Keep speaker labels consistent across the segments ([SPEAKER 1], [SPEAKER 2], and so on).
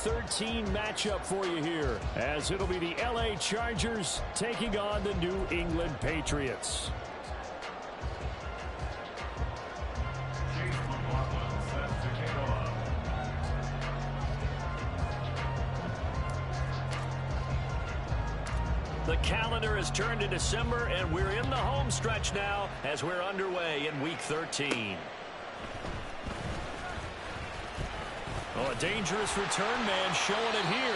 [SPEAKER 1] 13 matchup for you here, as it'll be the LA Chargers taking on the New England Patriots. The calendar has turned to December, and we're in the home stretch now as we're underway in Week 13. Oh, a dangerous return man showing it here.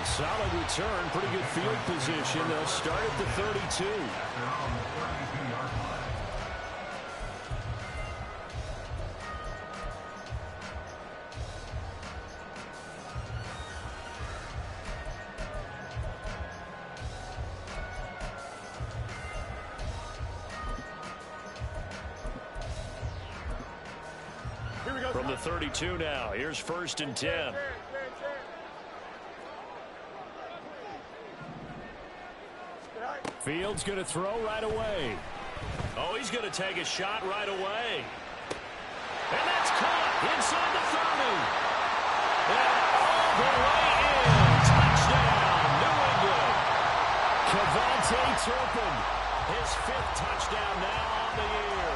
[SPEAKER 1] A solid return, pretty good field position. They'll start at the 32. From the 32 now, here's 1st and 10. Fields going to throw right away. Oh, he's going to take a shot right away. And that's caught inside the 30. And all the way in. Touchdown, New England. Kevontae Turpin, his 5th touchdown now on the year.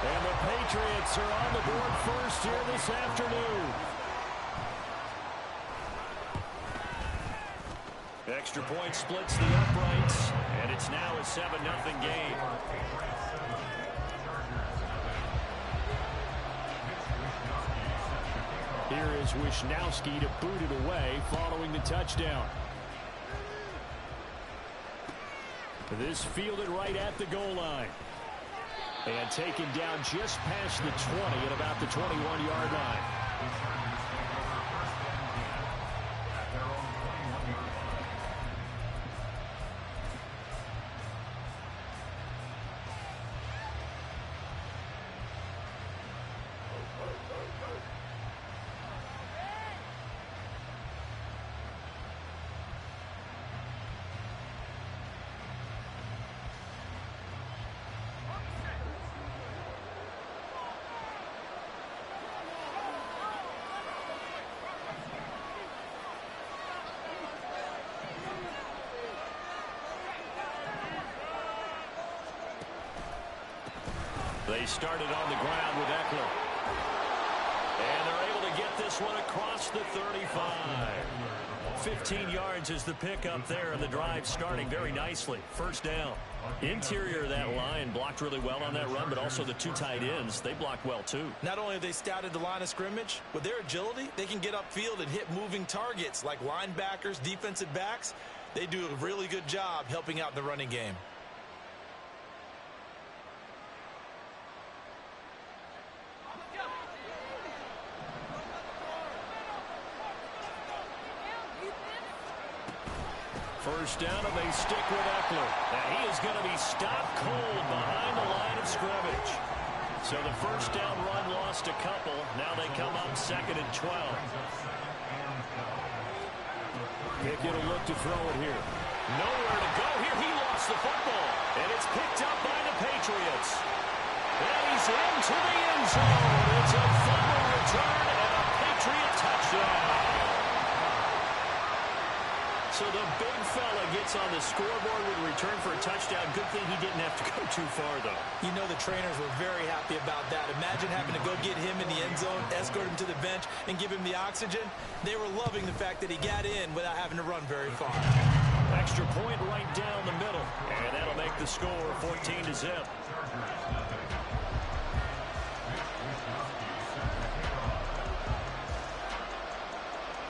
[SPEAKER 1] And the Patriots are on the board first here this afternoon. Extra point splits the uprights, and it's now a 7-0 game. Here is Wisnowski to boot it away following the touchdown. This fielded right at the goal line. And taken down just past the 20 at about the 21-yard line. They started on the ground with Eckler. And they're able to get this one across the 35. 15 yards is the pickup there, and the drive starting very nicely. 1st down. Interior of that line blocked really well on that run, but also the 2 tight ends, they blocked well too.
[SPEAKER 2] Not only have they scouted the line of scrimmage, with their agility, they can get upfield and hit moving targets like linebackers, defensive backs. They do a really good job helping out in the running game.
[SPEAKER 1] First down, and they stick with Eckler. Now he is going to be stopped cold behind the line of scrimmage. So the first down run lost a couple. Now they come up 2nd and 12. Pickett will look to throw it here. Nowhere to go here. He lost the football. And it's picked up by the Patriots. And he's into the end zone. It's a fumble return and a Patriot touchdown. So the big fella gets on the scoreboard with a return for a touchdown. Good thing he didn't have to go too far, though.
[SPEAKER 2] You know the trainers were very happy about that. Imagine having to go get him in the end zone, escort him to the bench, and give him the oxygen. They were loving the fact that he got in without having to run very far.
[SPEAKER 1] Extra point right down the middle. And that'll make the score 14-0.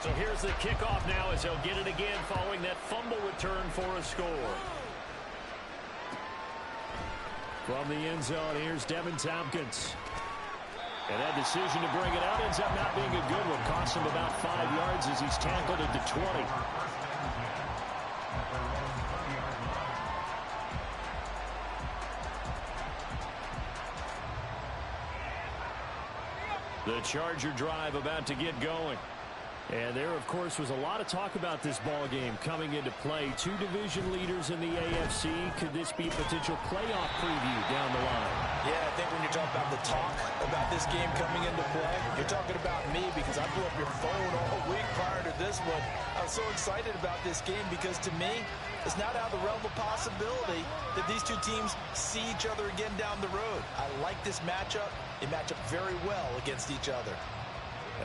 [SPEAKER 1] So here's the kickoff now as they'll get it again following that fumble return for a score. From the end zone, here's Devin Tompkins. And that decision to bring it out ends up not being a good one. Costs him about 5 yards as he's tackled at the 20. The Charger drive about to get going. And there, of course, was a lot of talk about this ball game coming into play. 2 division leaders in the AFC. Could this be a potential playoff preview down the line?
[SPEAKER 2] Yeah, I think when you talk about the talk about this game coming into play, you're talking about me because I blew up your phone all week prior to this this one. I'm so excited about this game because, to me, it's not out of the realm of possibility that these two teams see each other again down the road. I like this matchup. They match up very well against each other.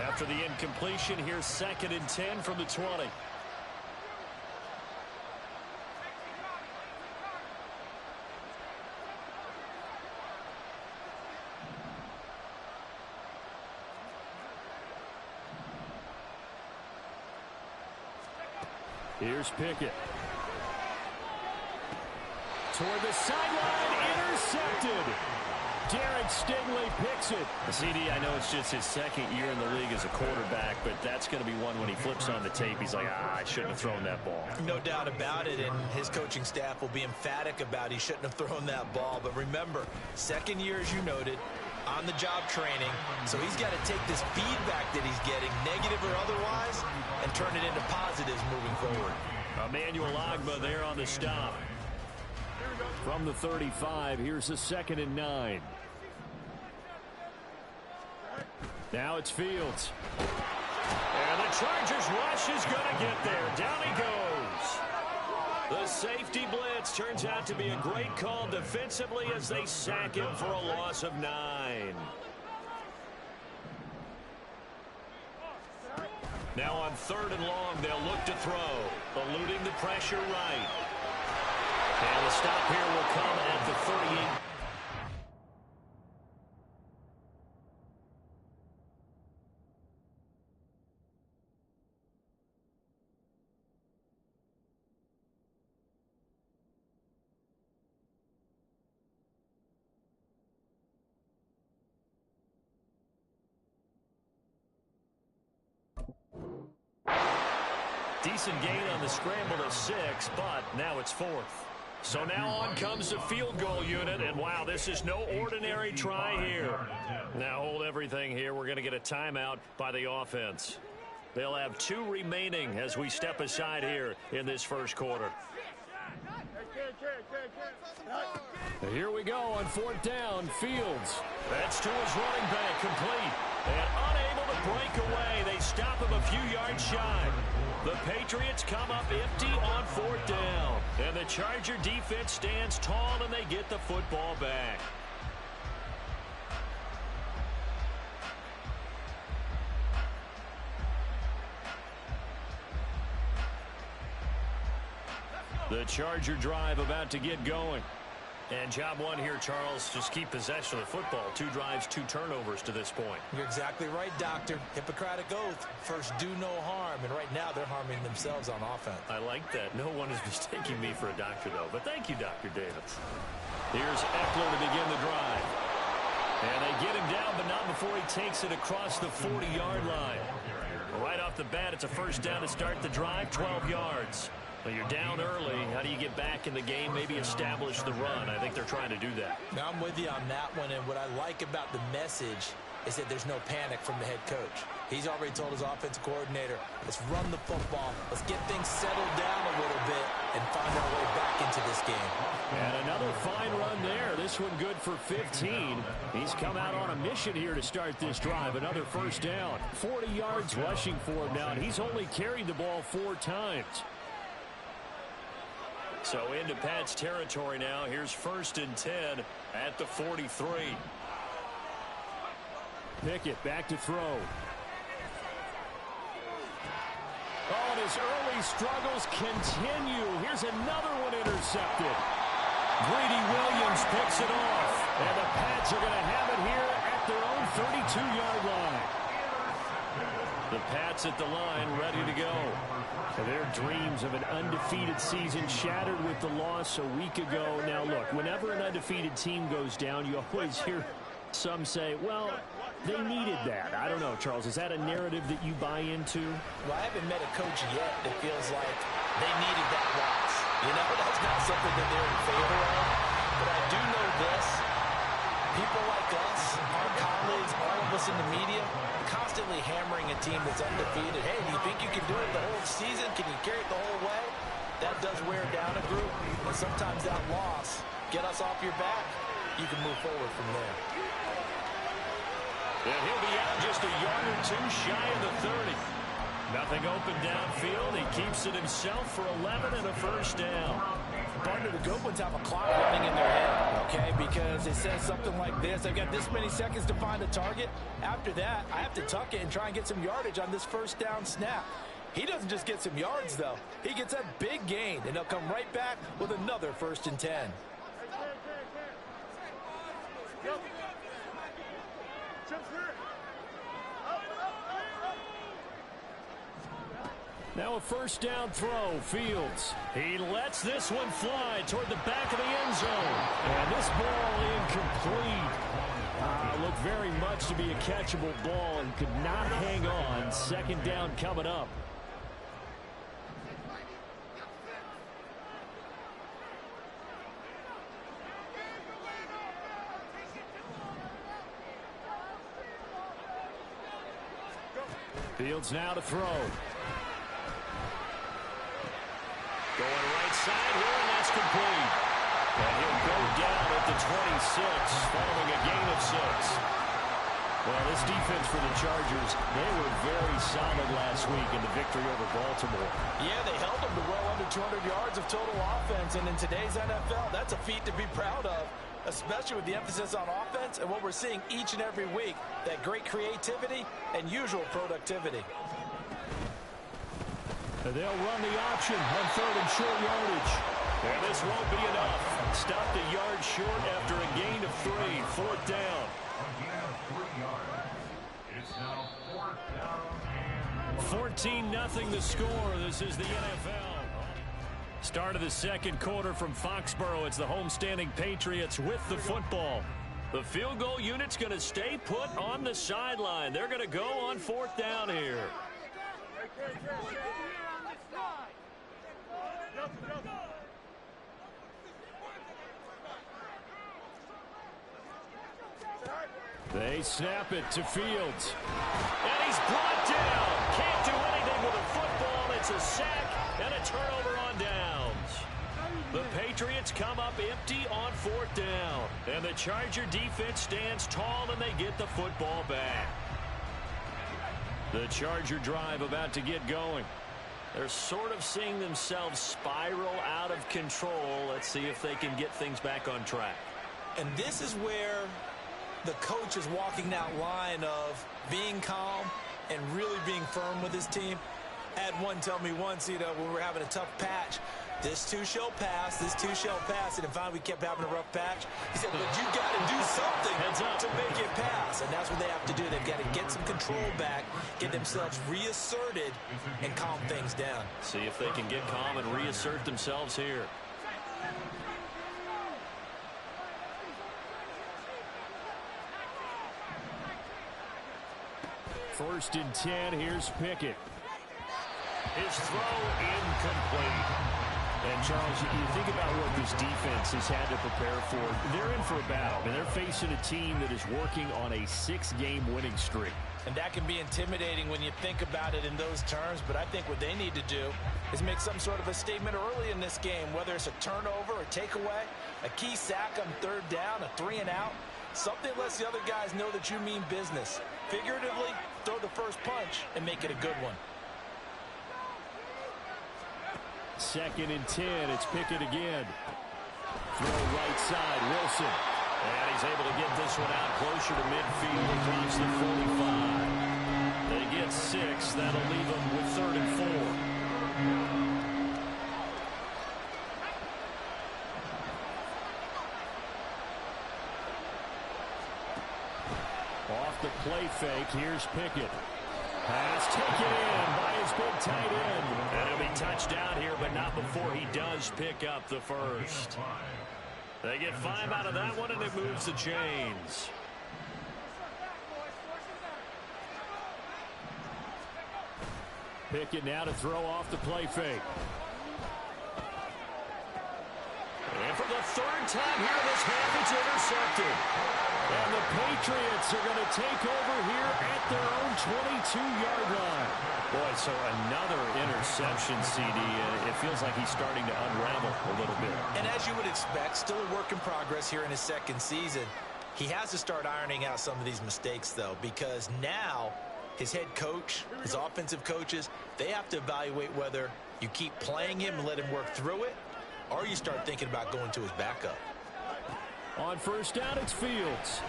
[SPEAKER 1] After the incompletion, here's 2nd and 10 from the 20. Here's Pickett. Toward the sideline, intercepted. Derek Stingley picks it. CD, I know it's just his 2nd year in the league as a quarterback, but that's going to be one when he flips on the tape. He's like, I shouldn't have thrown that ball.
[SPEAKER 2] No doubt about it, and his coaching staff will be emphatic about he shouldn't have thrown that ball. But remember, 2nd year, as you noted, on-the-job training, so he's got to take this feedback that he's getting, negative or otherwise, and turn it into positives moving forward.
[SPEAKER 1] Emmanuel Ogbah there on the stop. From the 35, here's a 2nd and 9. Now it's Fields. And the Chargers rush is going to get there. Down he goes. The safety blitz turns out to be a great call defensively as they sack him for a loss of 9. Now on 3rd and long, they'll look to throw, eluding the pressure right. And the stop here will come at the 38. Decent gain on the scramble to 6, but now it's 4th. So now on comes the field goal unit, and wow, this is no ordinary try here. Now hold everything here. We're going to get a timeout by the offense. They'll have 2 remaining as we step aside here in this first quarter. Here we go on 4th down. Fields. That's to his running back, complete. And unable to break away. They stop him a few yards shy. The Patriots come up empty on 4th down. And the Charger defense stands tall and they get the football back. The Charger drive about to get going. And job one here, Charles, just keep possession of the football. 2 drives, 2 turnovers to this point.
[SPEAKER 2] You're exactly right, Doctor. Hippocratic oath. First, do no harm. And right now, they're harming themselves on offense.
[SPEAKER 1] I like that. No one is mistaking me for a doctor, though. But thank you, Dr. Davis. Here's Eckler to begin the drive. And they get him down, but not before he takes it across the 40-yard line. Right off the bat, it's a first down to start the drive, 12 yards. Well, you're down early. How do you get back in the game, maybe establish the run? I think they're trying to do that.
[SPEAKER 2] Now, I'm with you on that one, and what I like about the message is that there's no panic from the head coach. He's already told his offensive coordinator, let's run the football, let's get things settled down a little bit and find our way back into this game.
[SPEAKER 1] And another fine run there. This one good for 15. He's come out on a mission here to start this drive. Another first down. 40 yards rushing for him now, and he's only carried the ball 4 times. So into Pat's territory now. Here's 1st and 10 at the 43. Pickett back to throw. Oh, and his early struggles continue. Here's another one intercepted. Greedy Williams picks it off. And the Pats are going to have it here at their own 32-yard line. The Pats at the line, ready to go. Their dreams of an undefeated season shattered with the loss a week ago. Now, look, whenever an undefeated team goes down, you always hear some say, well, they needed that. I don't know, Charles. Is that a narrative that you buy into?
[SPEAKER 2] Well, I haven't met a coach yet that feels like they needed that loss. You know, that's not something that they're in favor of. But I do know this. People like us, our colleagues, all of us in the media, constantly hammering a team that's undefeated. Hey, do you think you can do it the whole season? Can you carry it the whole way? That does wear down a group. And sometimes that loss, get us off your back, you can move forward from there.
[SPEAKER 1] And he'll be out just a yard or 2 shy of the 30. Nothing open downfield. He keeps it himself for 11 and a first down.
[SPEAKER 2] Partner, the good ones have a clock running in their head, okay? Because it says something like this. I've got this many seconds to find a target. After that, I have to tuck it and try and get some yardage on this first down snap. He doesn't just get some yards, though. He gets a big gain, and he'll come right back with another 1st and 10.
[SPEAKER 1] Now a first down throw, Fields. He lets this one fly toward the back of the end zone. And this ball incomplete. Looked very much to be a catchable ball and could not hang on. Second down coming up. Fields now to throw. Going right side here, and that's complete. And he'll go down at the 26, following a gain of 6. Well, this defense for the Chargers, they were very solid last week in the victory over Baltimore.
[SPEAKER 2] Yeah, they held them to well under 200 yards of total offense, and in today's NFL, that's a feat to be proud of, especially with the emphasis on offense and what we're seeing each and every week, that great creativity and usual productivity.
[SPEAKER 1] They'll run the option on 3rd and short yardage. And this won't be enough. Stopped a yard short after a gain of 3. 4th down.
[SPEAKER 3] It's now 4th down.
[SPEAKER 1] 14-0 the score. This is the NFL. Start of the second quarter from Foxborough. It's the homestanding Patriots with the football. The field goal unit's going to stay put on the sideline. They're going to go on 4th down here. They snap it to Fields. And he's brought down. Can't do anything with a football. It's a sack and a turnover on downs. The Patriots come up empty on 4th down. And the Charger defense stands tall and they get the football back. The Charger drive about to get going. They're sort of seeing themselves spiral out of control. Let's see if they can get things back on track.
[SPEAKER 2] And this is where the coach is walking that line of being calm and really being firm with his team. I had one tell me once, when we were having a tough patch, this too shall pass, this too shall pass, and finally we kept having a rough patch. He said, but you got to do something to make it pass, and that's what they have to do. They've got to get some control back, get themselves reasserted, and calm things down.
[SPEAKER 1] See if they can get calm and reassert themselves here. First and 10, here's Pickett. His throw incomplete. And, Charles, you think about what this defense has had to prepare for. They're in for a battle. I mean, they're facing a team that is working on a 6-game winning streak.
[SPEAKER 2] And that can be intimidating when you think about it in those terms, but I think what they need to do is make some sort of a statement early in this game, whether it's a turnover, a takeaway, a key sack on 3rd down, a 3-and-out. Something lets the other guys know that you mean business. Figuratively, throw the first punch and make it a good one.
[SPEAKER 1] 2nd and 10, it's Pickett again. Throw right side, Wilson. And he's able to get this one out closer to midfield across the 45. They get 6. That'll leave them with 3rd and 4. Off the play fake, here's Pickett. Pass taken in by his big tight end. And he'll be touchdown here, but not before he does pick up the first. They get 5 out of that one, and it moves the chains. Pickett now to throw off the play fake. And for the 3rd time here in this half, it's intercepted. And the Patriots are going to take over here at their own 22-yard line. Boy, so another interception, CD. It feels like he's starting to unravel a little bit.
[SPEAKER 2] And as you would expect, still a work in progress here in his 2nd season. He has to start ironing out some of these mistakes, though, because now his head coach, his offensive coaches, they have to evaluate whether you keep playing him and let him work through it, or you start thinking about going to his backup.
[SPEAKER 1] On first down, it's Fields.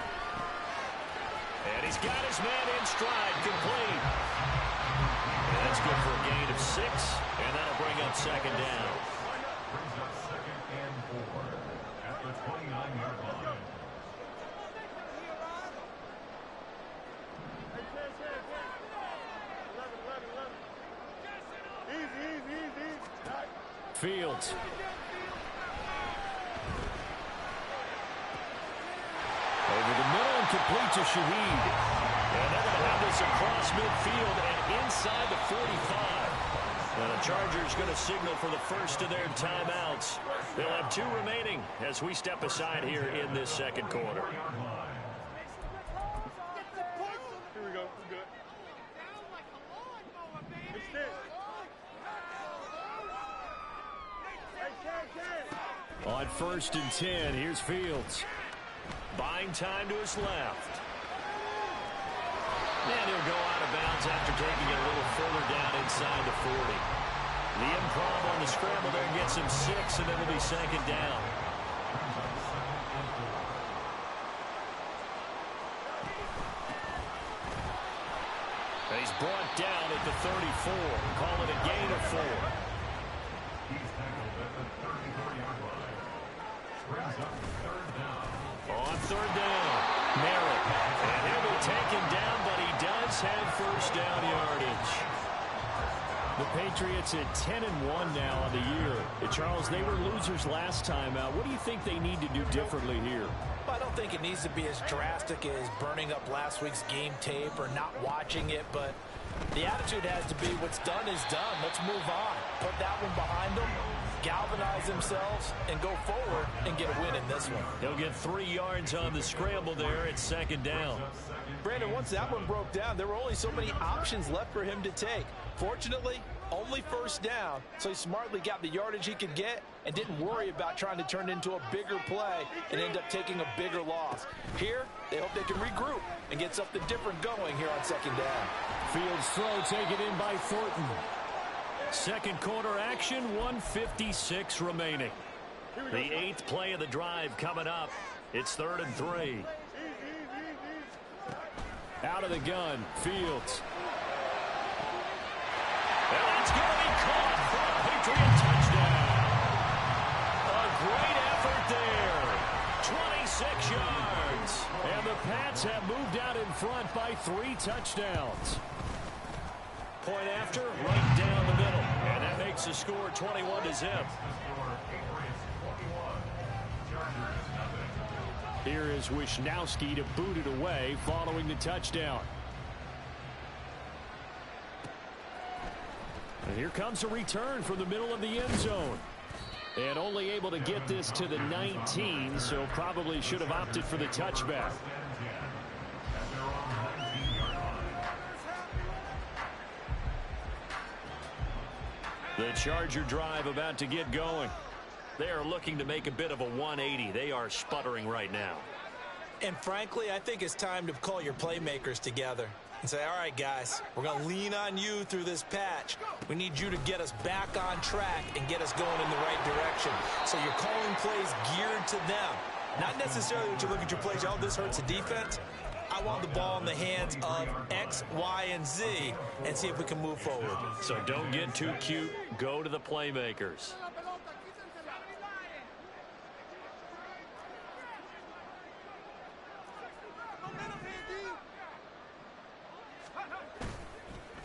[SPEAKER 1] And he's got his man in stride, complete. And that's good for a gain of 6, and that'll bring up second down.
[SPEAKER 3] Brings up second and 4 at the 29-yard line.
[SPEAKER 1] Fields. Over the middle and complete to Shaheed. And they're going to have this across midfield and inside the 45. And the Chargers going to signal for the first of their timeouts. They'll have 2 remaining as we step aside here in this second quarter.
[SPEAKER 4] Here we go. We're good.
[SPEAKER 1] On first and 10, here's Fields. Buying time to his left. And he'll go out of bounds after taking it a little further down inside the 40. The improv on the scramble there gets him 6, and it'll be second down. And he's brought down at the 34. Call it a gain of 4.
[SPEAKER 3] He's tackled at the 34-yard line. Brings up third down.
[SPEAKER 1] On third down, Merritt. And he'll be taken down, but he does have first down yardage. The Patriots at 10-1 now on the year. Charles, they were losers last time out. What do you think they need to do differently here?
[SPEAKER 2] I don't think it needs to be as drastic as burning up last week's game tape or not watching it, but the attitude has to be what's done is done. Let's move on. Put that one behind them, galvanize themselves, and go forward and get a win in this one.
[SPEAKER 1] He'll get 3 yards on the scramble there. It's second down.
[SPEAKER 2] Brandon, once that one broke down, there were only so many options left for him to take. Fortunately, only first down, so he smartly got the yardage he could get and didn't worry about trying to turn it into a bigger play and end up taking a bigger loss. Here, they hope they can regroup and get something different going here on second down.
[SPEAKER 1] Fields throw taken in by Thornton. Second quarter action, 1:56 remaining. The 8th play of the drive coming up. It's 3rd and 3. Out of the gun, Fields. And that's going to be caught for a Patriot touchdown. A great effort there. 26 yards. And the Pats have moved out in front by 3 touchdowns. Point after, right down the middle. And that makes the score 21-0. Here is Wisnowski to boot it away following the touchdown. And here comes a return from the middle of the end zone. And only able to get this to the 19, so probably should have opted for the touchback. The Charger drive about to get going. They are looking to make a bit of a 180. They are sputtering right now.
[SPEAKER 2] And frankly, I think it's time to call your playmakers together and say, all right, guys, we're going to lean on you through this patch. We need you to get us back on track and get us going in the right direction. So you're calling plays geared to them. Not necessarily that you look at your plays, oh, this hurts the defense. I want the ball in the hands of X, Y, and Z and see if we can move forward.
[SPEAKER 1] So don't get too cute. Go to the playmakers.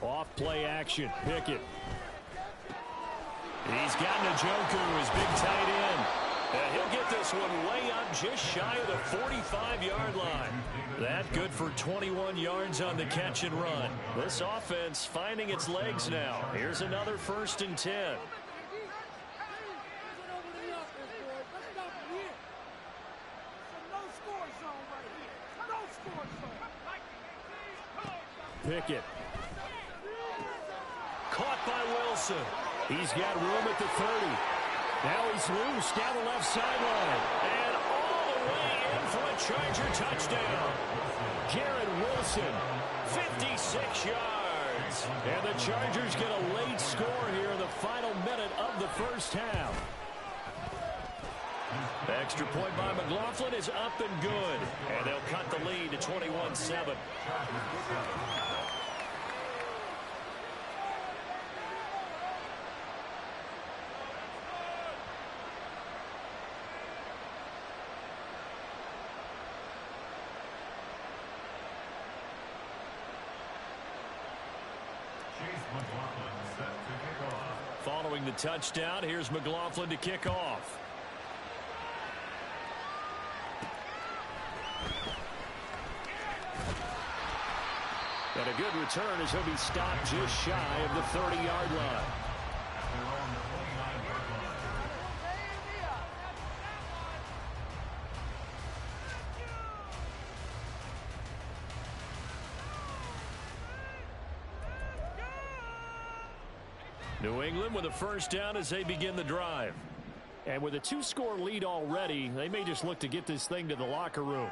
[SPEAKER 1] Off play action. Pickett. He's got Njoku, his big tight end. And he'll get this one way up just shy of the 45-yard line. That good for 21 yards on the catch and run. This offense finding its legs now. Here's another 1st and 10. Pickett. Caught by Wilson. He's got room at the 30. Now he's loose down the left sideline. And all the way in for a Charger touchdown. Garrett Wilson, 56 yards. And the Chargers get a late score here in the final minute of the first half. The extra point by McLaughlin is up and good. And they'll cut the lead to 21-7. Following the touchdown, here's McLaughlin to kick off. And a good return as he'll be stopped just shy of the 30-yard line. New England with a first down as they begin the drive. And with a 2-score lead already, they may just look to get this thing to the locker room.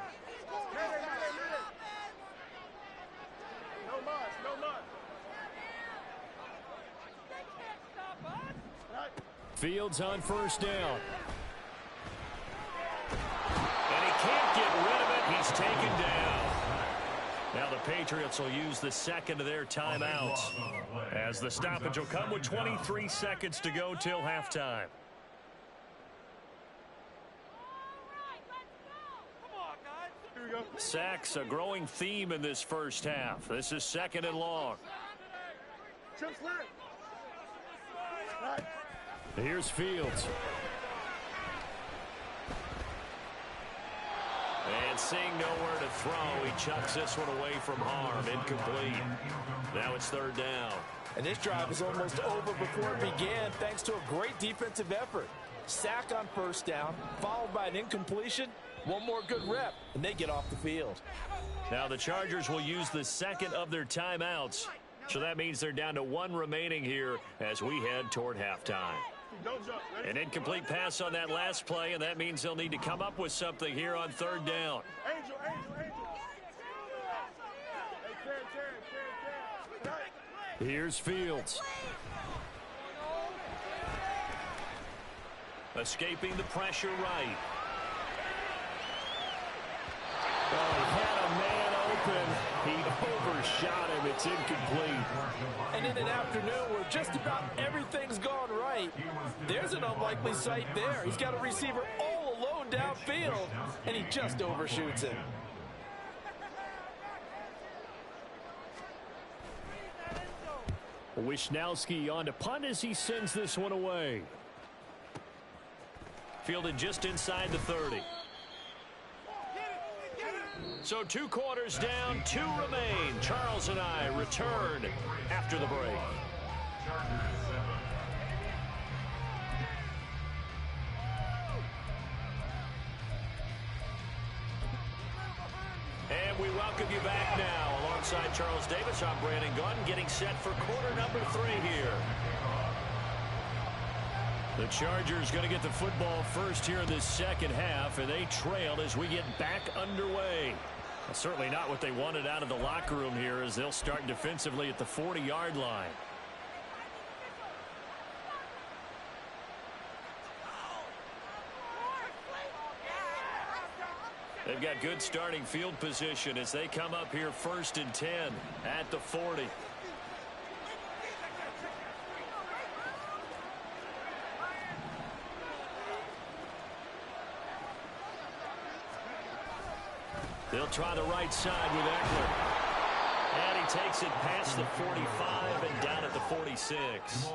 [SPEAKER 1] Fields on first down. And he can't get rid of it. He's taken down. Now the Patriots will use the second of their timeouts, as the stoppage will come with 23 seconds to go till halftime. Sacks, a growing theme in this first half. This is 2nd and long. Here's Fields. And seeing nowhere to throw, he chucks this one away from harm. Incomplete. Now it's 3rd down.
[SPEAKER 2] And this drive is almost over before it began, thanks to a great defensive effort. Sack on first down, followed by an incompletion. One more good rep, and they get off the field.
[SPEAKER 1] Now the Chargers will use the second of their timeouts. So that means they're down to 1 remaining here as we head toward halftime. An incomplete pass on that last play, and that means they'll need to come up with something here on 3rd down. Here's Fields. Escaping the pressure right. Oh, he had a man open. He overshot him. It's incomplete.
[SPEAKER 2] And in an afternoon where just about everything's gone right, there's an unlikely sight there. He's got a receiver all alone downfield, and he just overshoots him.
[SPEAKER 1] Wisnowski on to punt as he sends this one away. Fielded just inside the 30. So 2 quarters down, 2 remain. Charles and I return after the break. And we welcome you back now. Alongside Charles Davis, I'm Brandon Gunn, getting set for quarter number 3 here. The Chargers going to get the football first here in this second half, and they trail as we get back underway. Well, certainly not what they wanted out of the locker room here, as they'll start defensively at the 40-yard line. They've got good starting field position as they come up here 1st and 10 at the 40. They'll try the right side with Eckler. And he takes it past the 45 and down at the 46.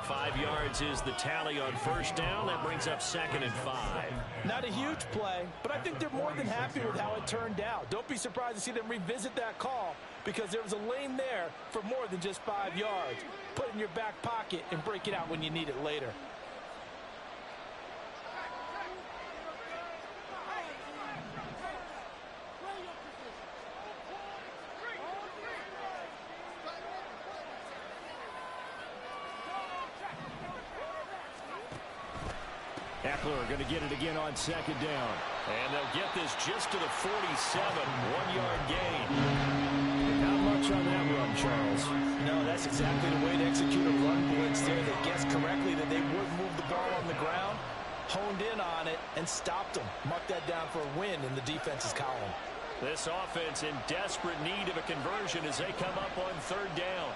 [SPEAKER 1] 5 yards is the tally on first down. That brings up 2nd and 5.
[SPEAKER 2] Not a huge play, but I think they're more than happy with how it turned out. Don't be surprised to see them revisit that call, because there was a lane there for more than just 5 yards. Put it in your back pocket and break it out when you need it later.
[SPEAKER 1] Eckler going to get it again on second down. And they'll get this just to the 47, 1-yard gain. Not much on that run, Charles.
[SPEAKER 2] No, that's exactly the way to execute a run blitz there. They guessed correctly that they would move the ball on the ground, honed in on it, and stopped them. Mark that down for a win in the defense's column.
[SPEAKER 1] This offense in desperate need of a conversion as they come up on third down.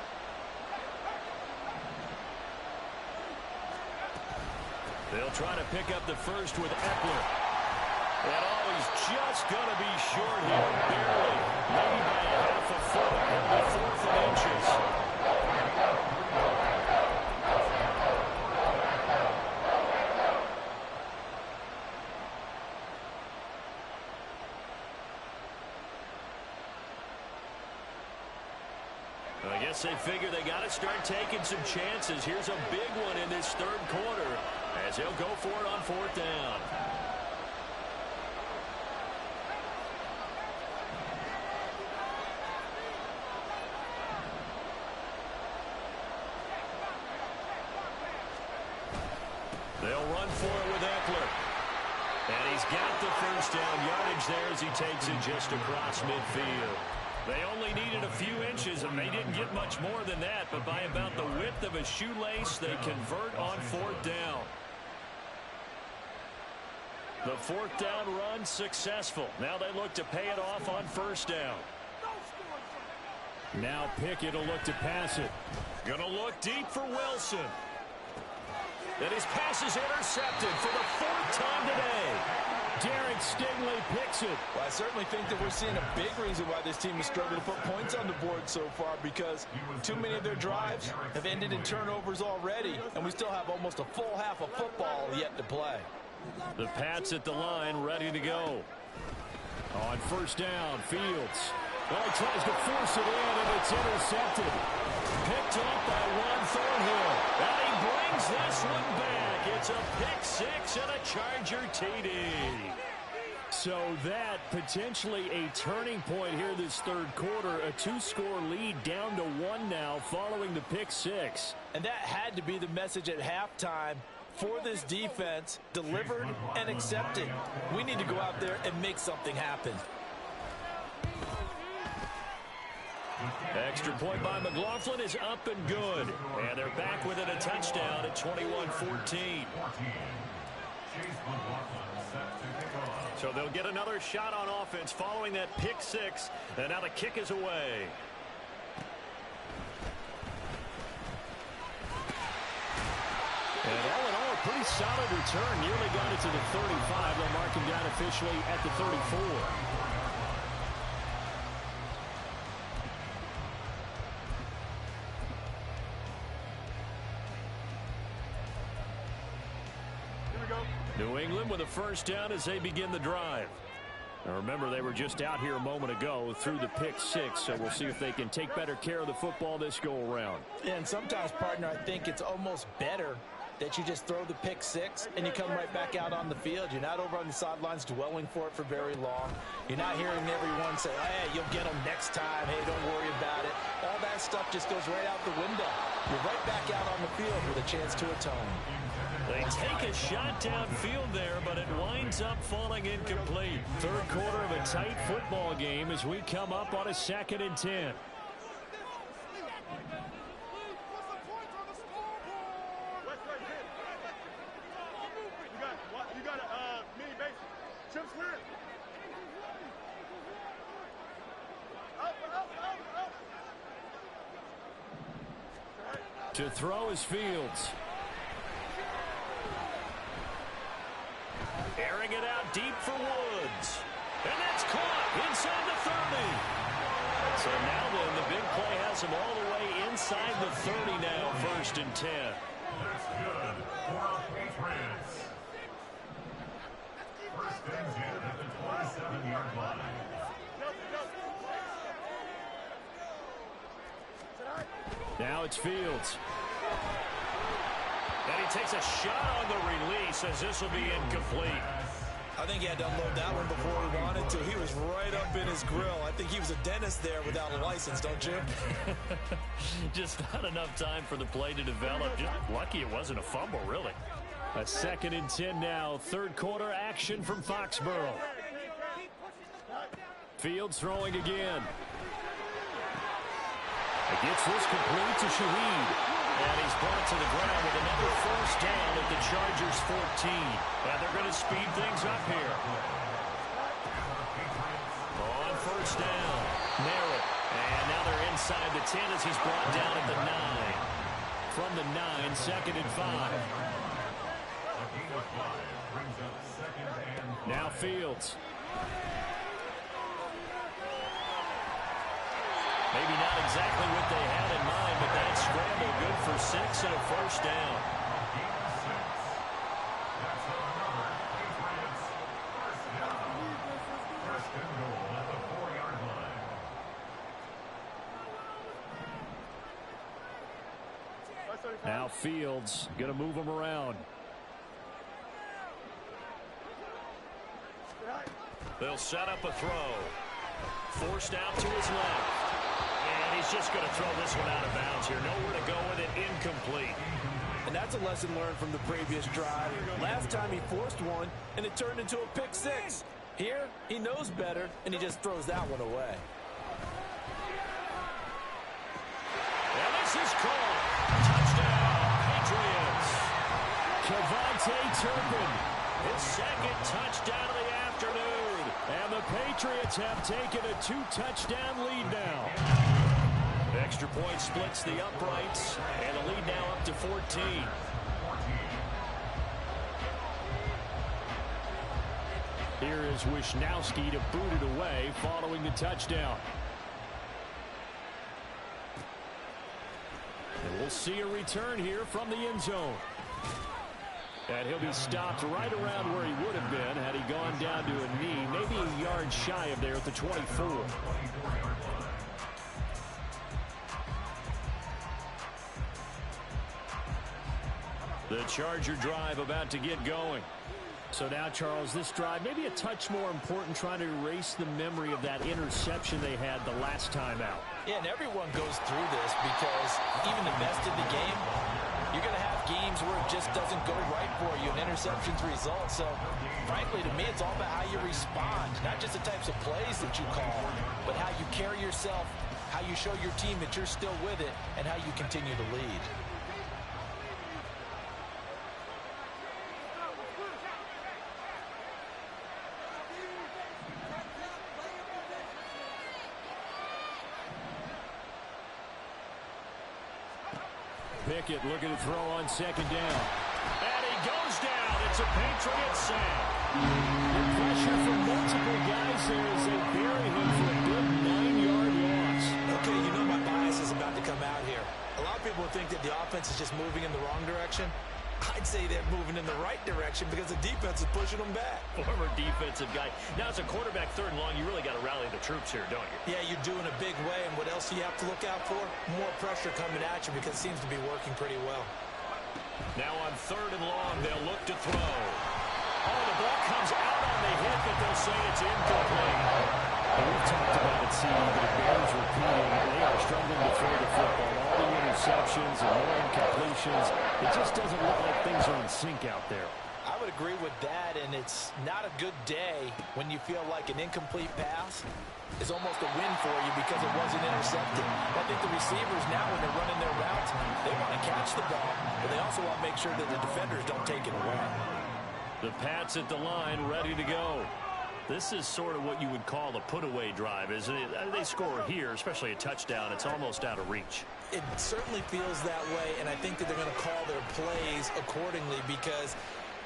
[SPEAKER 1] They'll try to pick up the first with Eckler. And he's just going to be short here, barely. Maybe by a half a foot. And the 4th and inches. I guess they figure they got to start taking some chances. Here's a big one in this third quarter as he'll go for it on 4th down. They'll run for it with Eckler. And he's got the first down yardage there as he takes it just across midfield. They only needed a few inches, and they didn't get much more than that. But by about the width of a shoelace, they convert on 4th down. The 4th down run successful. Now they look to pay it off on 1st down. Now Pickett will look to pass it. Gonna look deep for Wilson. And his pass is intercepted for the 4th time today. Derek Stingley picks it.
[SPEAKER 2] Well, I certainly think that we're seeing a big reason why this team has struggled to put points on the board so far, because too many of their drives have ended in turnovers already, and we still have almost a full half of football yet to play.
[SPEAKER 1] The Pats at the line, ready to go. On 1st down, Fields. Well, he tries to force it in, and it's intercepted. Picked up by Juan Thornhill. And he brings this one back. It's a pick 6 and a Charger TD. So that potentially a turning point here this third quarter. A 2-score lead down to 1 now following the pick 6.
[SPEAKER 2] And that had to be the message at halftime for this defense, delivered and accepted. We need to go out there and make something happen.
[SPEAKER 1] Extra point by McLaughlin is up and good. And they're back within a touchdown at 21-14. So they'll get another shot on offense following that pick 6. And now the kick is away. And all in all, a pretty solid return. Nearly got it to the 35. They'll mark him down officially at the 34. New England with a first down as they begin the drive. Now remember, they were just out here a moment ago through the pick 6, so we'll see if they can take better care of the football this go-around.
[SPEAKER 2] And sometimes, partner, I think it's almost better that you just throw the pick 6 and you come right back out on the field. You're not over on the sidelines dwelling for it for very long. You're not hearing everyone say, hey, you'll get them next time. Hey, don't worry about it. All that stuff just goes right out the window. You're right back out on the field with a chance to atone.
[SPEAKER 1] They take a shot downfield there, but it winds up falling incomplete. Third quarter of a tight football game as we come up on a 2nd and 10. To throw is Fields. Airing it out deep for Woods. And that's caught inside the 30. So now then, the big play has him all the way inside the 30 now, 1st and 10.
[SPEAKER 3] That's good for our Patriots. 1st and 10 at the 27-yard line.
[SPEAKER 1] Now it's Fields. And he takes a shot on the release as this will be incomplete.
[SPEAKER 2] I think he had to unload that one before he wanted to. He was right up in his grill. I think he was a dentist there without a license, don't you?
[SPEAKER 1] Just not enough time for the play to develop. Just lucky it wasn't a fumble, really. A 2nd and 10 now. Third quarter action from Foxborough. Fields throwing again. It gets this complete to Shaheed. And he's brought to the ground with another first down at the Chargers 14. And they're going to speed things up here. On first down. Merritt. And now they're inside the 10 as he's brought down at the 9. From the 9, 2nd and 5. Now Fields. Maybe not exactly what they had in mind, but that scramble good for 6 and a first down. Now Fields going to move him around. They'll set up a throw. Forced out to his left. And he's just going to throw this one out of bounds here. Nowhere to go with it. Incomplete.
[SPEAKER 2] And that's a lesson learned from the previous drive. Last time he forced one, and it turned into a pick 6. Here, he knows better, and he just throws that one away.
[SPEAKER 1] And this is called. Touchdown, Patriots. Kevontae Turpin, his 2nd touchdown of the afternoon. And the Patriots have taken a 2-touchdown lead now. The extra point splits the uprights, and the lead now up to 14. Here is Wisnowski to boot it away following the touchdown. And we'll see a return here from the end zone. And he'll be stopped right around where he would have been had he gone down to a knee, maybe a yard shy of there at the 24. The Charger drive about to get going. So now, Charles, this drive maybe a touch more important, trying to erase the memory of that interception they had the last time out.
[SPEAKER 2] Yeah, and everyone goes through this because even the best in the game, you're going to have games where it just doesn't go right for you, and interceptions result. So, frankly, to me, it's all about how you respond, not just the types of plays that you call, but how you carry yourself, how you show your team that you're still with it, and how you continue to lead.
[SPEAKER 1] Pickett looking to throw on 2nd down. And he goes down. It's a Patriot sack. The pressure from multiple guys there as they bury him for a good 9-yard loss.
[SPEAKER 2] Okay, you know my bias is about to come out here. A lot of people think that the offense is just moving in the wrong direction. I'd say they're moving in the right direction because the defense is pushing them back.
[SPEAKER 1] Former defensive guy. Now, as a quarterback 3rd and long, you really got to rally the troops here, don't you?
[SPEAKER 2] Yeah, you're doing a big way, and what else do you have to look out for? More pressure coming at you because it seems to be working pretty well.
[SPEAKER 1] Now on 3rd and long, they'll look to throw. Oh, the ball comes out on the hit, but they'll say it's incomplete. We've talked about it, seeing the Bears repeating. They are struggling to throw the football. All the interceptions and more incompletions. It just doesn't look like things are in sync out there.
[SPEAKER 2] I would agree with that, and it's not a good day when you feel like an incomplete pass is almost a win for you because it wasn't intercepted. I think the receivers now, when they're running their routes, they want to catch the ball, but they also want to make sure that the defenders don't take it away.
[SPEAKER 1] The Pats at the line, ready to go. This is sort of what you would call a put-away drive, isn't it? They score here, especially a touchdown. It's almost out of reach.
[SPEAKER 2] It certainly feels that way, and I think that they're going to call their plays accordingly because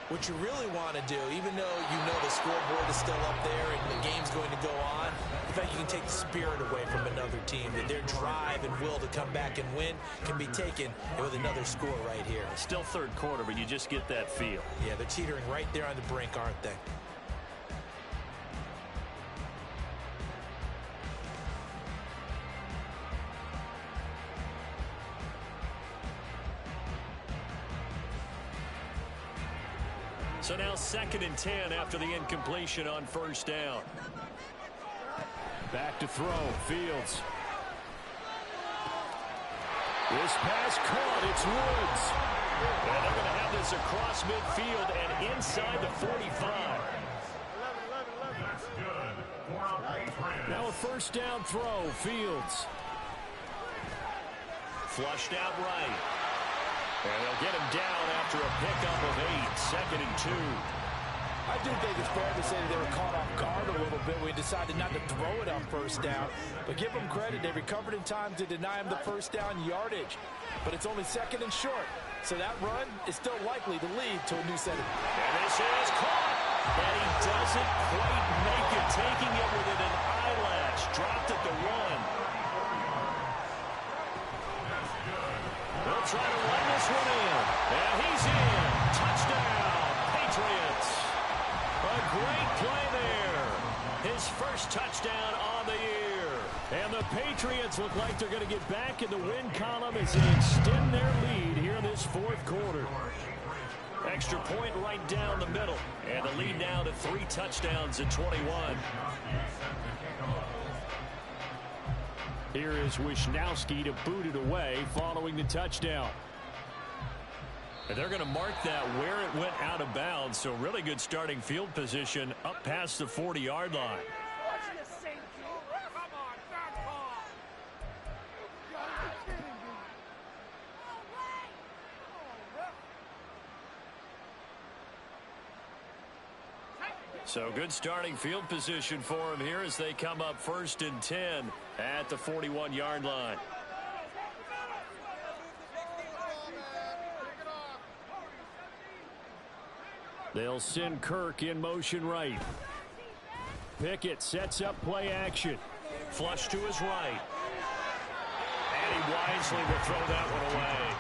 [SPEAKER 2] what you really want to do, even though you know the scoreboard is still up there and the game's going to go on, in fact, you can take the spirit away from another team, that their drive and will to come back and win can be taken with another score right here.
[SPEAKER 1] Still 3rd quarter, but you just get that feel.
[SPEAKER 2] Yeah, they're teetering right there on the brink, aren't they?
[SPEAKER 1] So now 2nd and 10 after the incompletion on 1st down. Back to throw. Fields. This pass caught. It's Woods. And they're going to have get this across midfield and inside the 45.
[SPEAKER 3] That's good. For the Patriots.
[SPEAKER 1] Now a first down throw, Fields. Flushed out right. And they'll get him down after a pickup of 8, 2nd and 2.
[SPEAKER 2] I do think it's fair to say that they were caught off guard a little bit. We decided not to throw it on first down. But give them credit. They recovered in time to deny him the first down yardage. But it's only 2nd and short. So that run is still likely to lead to a new set of...
[SPEAKER 1] And this is caught. And he doesn't quite make it, taking it within an eyelash. Dropped at the 1. They'll try to run this one in. And he's in. Touchdown, Patriots. A great play there. His first touchdown on the year. And the Patriots look like they're going to get back in the win column as they extend their lead here in this 4th quarter. Extra point right down the middle. And the lead now to 3 touchdowns at 21. Here is Wisnowski to boot it away following the touchdown. And they're going to mark that where it went out of bounds. So really good starting field position up past the 40-yard line. So good starting field position for him here as they come up 1st and 10 at the 41-yard line. They'll send Kirk in motion right. Pickett sets up play action. Flush to his right. And he wisely will throw that one away.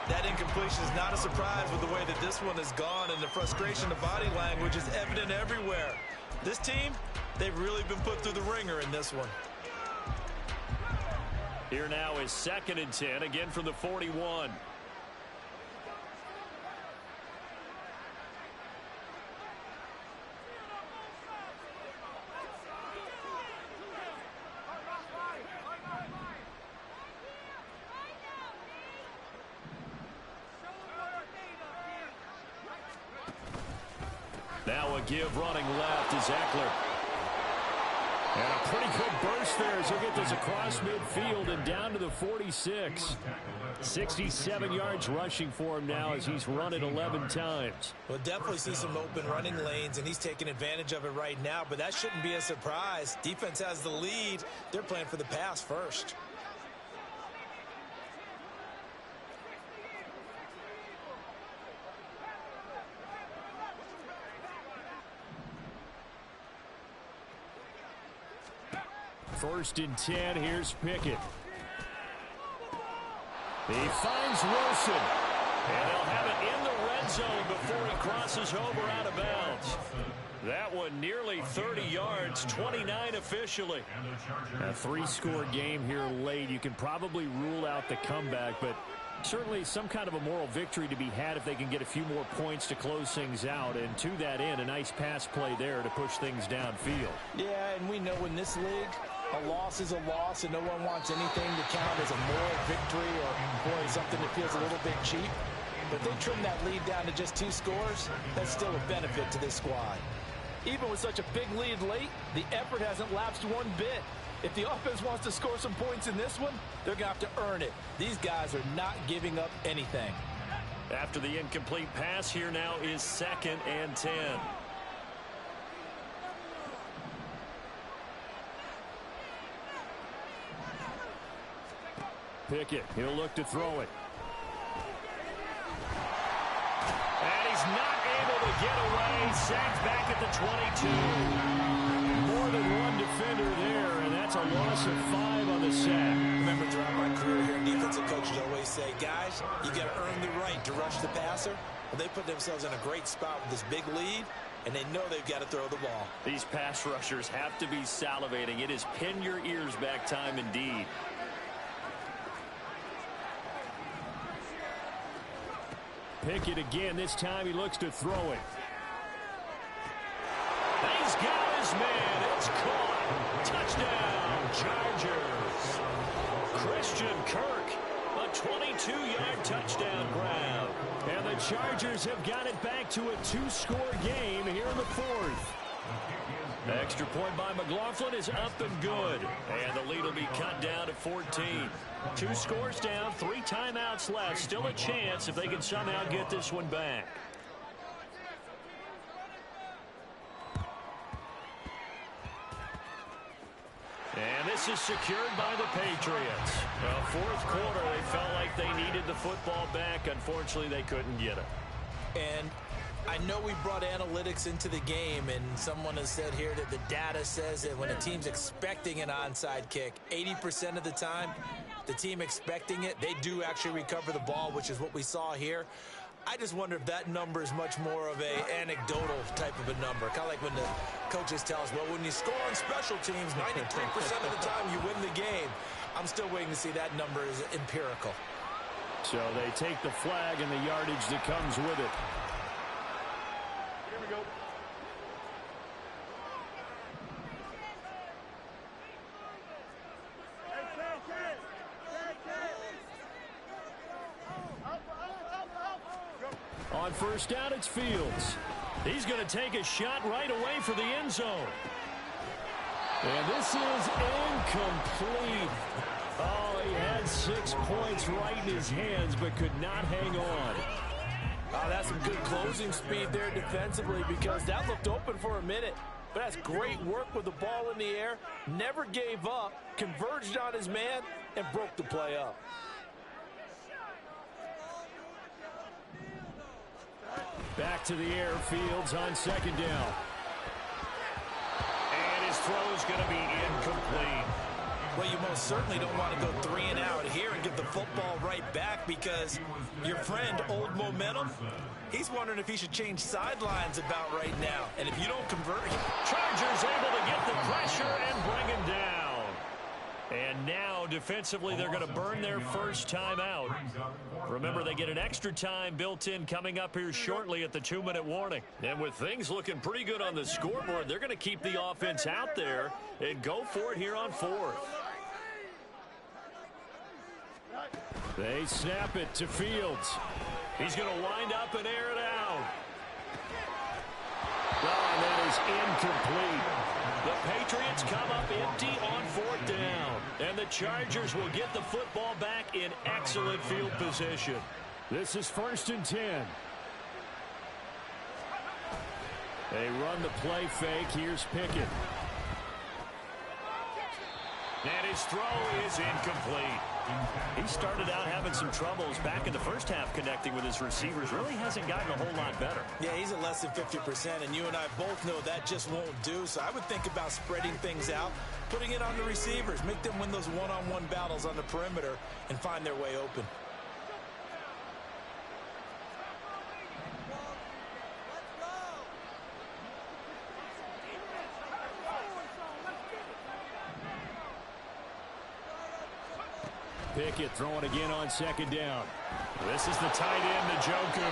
[SPEAKER 2] That incompletion is not a surprise with the way that this one has gone, and the frustration of body language is evident everywhere. This team, they've really been put through the ringer in this one.
[SPEAKER 1] Here now is 2nd and 10, again from the 41. Now a give running left is Eckler. And a pretty good burst there as he'll get this across midfield and down to the 46. 67 yards rushing for him now as he's run it 11 times.
[SPEAKER 2] We'll definitely see some open running lanes, and he's taking advantage of it right now, but that shouldn't be a surprise. Defense has the lead. They're playing for the pass first.
[SPEAKER 1] First and 10, here's Pickett. He finds Wilson. And they'll have it in the red zone before he crosses over out of bounds. That one nearly 30 yards, 29 officially. A 3-score game here late. You can probably rule out the comeback, but certainly some kind of a moral victory to be had if they can get a few more points to close things out. And to that end, a nice pass play there to push things downfield.
[SPEAKER 2] Yeah, and we know in this league, a loss is a loss, and no one wants anything to count as a moral victory or boy, something that feels a little bit cheap. But they trim that lead down to just 2 scores. That's still a benefit to this squad. Even with such a big lead late, the effort hasn't lapsed one bit. If the offense wants to score some points in this one, they're going to have to earn it. These guys are not giving up anything.
[SPEAKER 1] After the incomplete pass, here now is 2nd and 10. Pickett, he'll look to throw it. And he's not able to get away. Sacked back at the 22. More than one defender there, and that's a loss of 5 on the sack.
[SPEAKER 2] Remember, throughout my career here, defensive coaches always say, guys, you got to earn the right to rush the passer. Well, they put themselves in a great spot with this big lead, and they know they've got to throw the ball.
[SPEAKER 1] These pass rushers have to be salivating. It is pin your ears back time indeed. Pickett again. This time he looks to throw it. He's got his man. It's caught. Touchdown, Chargers. Christian Kirk, a 22-yard touchdown grab. And the Chargers have got it back to a 2-score game here in the fourth. Extra point by McLaughlin is up and good. And the lead will be cut down to 14. 2 scores down, 3 timeouts left. Still a chance if they can somehow get this one back. And this is secured by the Patriots. Well, fourth quarter, they felt like they needed the football back. Unfortunately, they couldn't get it.
[SPEAKER 2] And I know we brought analytics into the game, and someone has said here that the data says that when a team's expecting an onside kick, 80% of the time, the team expecting it, they do actually recover the ball, which is what we saw here. I just wonder if that number is much more of a anecdotal type of a number. Kind of like when the coaches tell us, well, when you score on special teams, 93% of the time you win the game. I'm still waiting to see that number is empirical.
[SPEAKER 1] So they take the flag and the yardage that comes with it.
[SPEAKER 4] Here we go.
[SPEAKER 1] On first down, it's Fields. He's going to take a shot right away for the end zone. And this is incomplete. Oh, he had 6 points right in his hands, but could not hang on.
[SPEAKER 2] Oh, that's some good closing speed there defensively, because that looked open for a minute. But that's great work with the ball in the air. Never gave up, converged on his man, and broke the play up.
[SPEAKER 1] Back to the air, Fields on second down. And his throw's going to be incomplete.
[SPEAKER 2] Well, you most certainly don't want to go 3 and out here and give the football right back, because your friend, Old Momentum, he's wondering if he should change sidelines about right now. And if you don't convert,
[SPEAKER 1] Chargers able to get the pressure and bring him down. And now, defensively, they're going to burn their first time out. Remember, they get an extra time built in coming up here shortly at the 2-minute warning. And with things looking pretty good on the scoreboard, they're going to keep the offense out there and go for it here on fourth. They snap it to Fields. He's going to wind up and air it out. Oh, and that is incomplete. The Patriots come up empty on fourth down. And the Chargers will get the football back in excellent field position. This is 1st and 10. They run the play fake. Here's Pickett. And his throw is incomplete. He started out having some troubles back in the first half connecting with his receivers. Really hasn't gotten a whole lot better.
[SPEAKER 2] yeah, he's at less than 50%, and you and I both know that just won't do. So I would think about spreading things out, putting it on the receivers, make them win those one-on-one battles on the perimeter and find their way open.
[SPEAKER 1] Pickett throwing again on second down. This is the tight end, Njoku.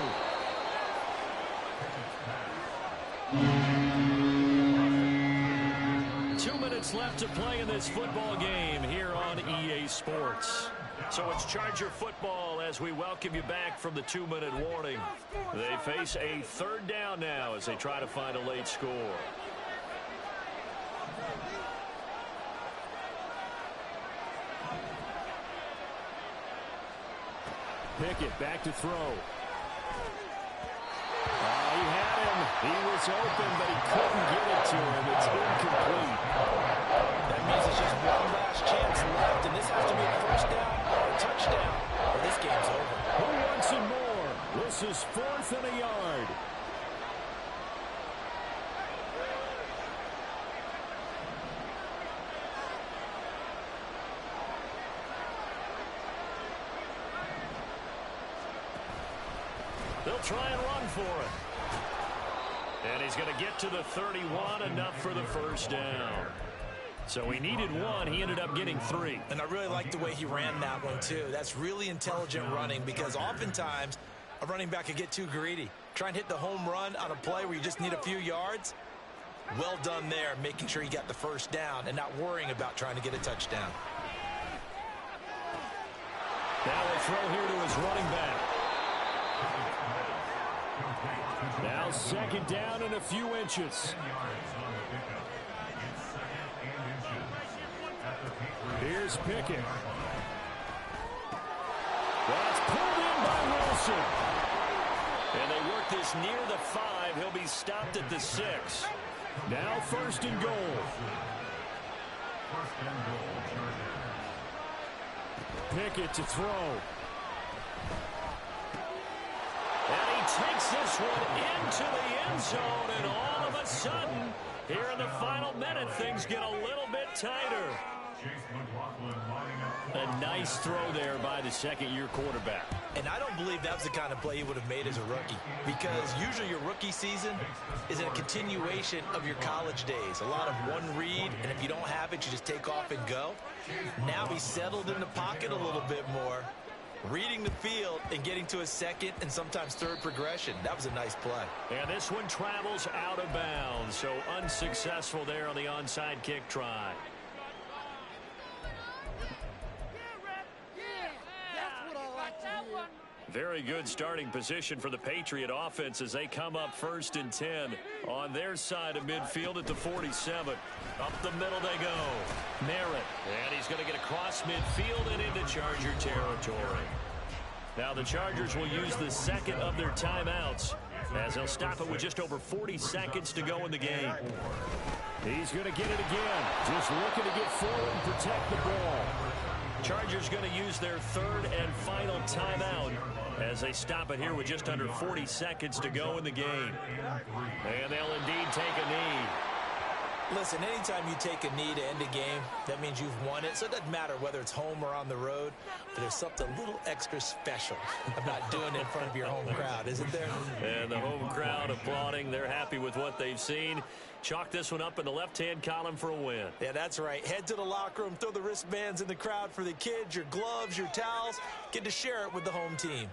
[SPEAKER 1] Two minutes left to play in this football game here on EA Sports. So it's Charger football as we welcome you back from the 2-minute warning. They face a third down now as they try to find a late score. Pickett back to throw. He had him. He was open, but he couldn't get it to him. It's incomplete.
[SPEAKER 2] That means it's just one last chance left, and this has to be a first down or a touchdown, or this game's over.
[SPEAKER 1] Who wants it more? This is 4th and a yard. They'll try and run for it. And he's going to get to the 31, enough for the first down. So he needed 1. He ended up getting 3.
[SPEAKER 2] And I really like the way he ran that one, too. That's really intelligent running, because oftentimes a running back could get too greedy. Try and hit the home run on a play where you just need a few yards. Well done there, making sure he got the first down and not worrying about trying to get a touchdown.
[SPEAKER 1] Now they throw here to his running back. Now second down and a few inches.
[SPEAKER 3] 10 yards on the pickup. It's second and inches. At the Patriots.
[SPEAKER 1] Here's Pickett. That's pulled in by Wilson. And they work this near the 5. He'll be stopped at the 6. Now first and goal.
[SPEAKER 3] First and goal, Chargers.
[SPEAKER 1] Pickett to throw. And he takes this one into the end zone, and all of a sudden, here in the final minute, things get a little bit tighter.
[SPEAKER 3] Chase McLaughlin lining up.
[SPEAKER 1] A nice throw there by the second-year quarterback.
[SPEAKER 2] And I don't believe that was the kind of play he would have made as a rookie, because usually your rookie season is a continuation of your college days. A lot of one read, and if you don't have it, you just take off and go. Now he's settled in the pocket a little bit more, reading the field and getting to a second and sometimes third progression. That was a nice play.
[SPEAKER 1] And this one travels out of bounds, so unsuccessful there on the onside kick try. Very good starting position for the Patriot offense as they come up first and 10 on their side of midfield at the 47. Up the middle they go. Merritt. And he's going to get across midfield and into Charger territory. Now the Chargers will use the second of their timeouts as they'll stop it with just over 40 seconds to go in the game. He's going to get it again. Just looking to get forward and protect the ball. Chargers going to use their third and final timeout as they stop it here with just under 40 seconds to go in the game. And they'll indeed take a knee.
[SPEAKER 2] Listen, anytime you take a knee to end a game, that means you've won it. So it doesn't matter whether it's home or on the road, but there's something a little extra special about doing it in front of your home crowd, isn't there?
[SPEAKER 1] And the home crowd applauding. They're happy with what they've seen. Chalk this one up in the left-hand column for a win.
[SPEAKER 2] Yeah, that's right. Head to the locker room, throw the wristbands in the crowd for the kids, your gloves, your towels. Get to share it with the home team.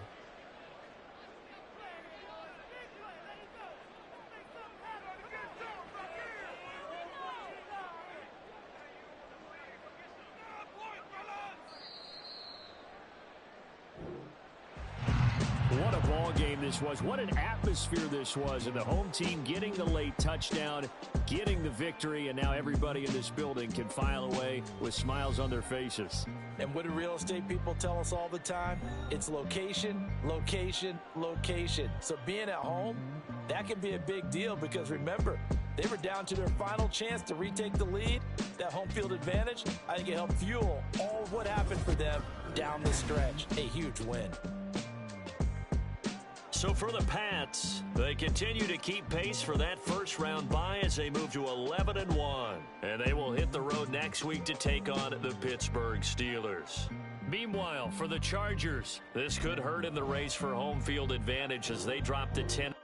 [SPEAKER 1] What a ball game this was. What an atmosphere this was. And the home team getting the late touchdown, getting the victory, and now everybody in this building can file away with smiles on their faces.
[SPEAKER 2] And what do real estate people tell us all the time? It's location, location, location. So being at home, that can be a big deal because remember, they were down to their final chance to retake the lead. That home field advantage, I think it helped fuel all of what happened for them down the stretch. A huge win.
[SPEAKER 1] So for the Pats, they continue to keep pace for that first-round bye as they move to 11-1. And they will hit the road next week to take on the Pittsburgh Steelers. Meanwhile, for the Chargers, this could hurt in the race for home field advantage as they drop to 10.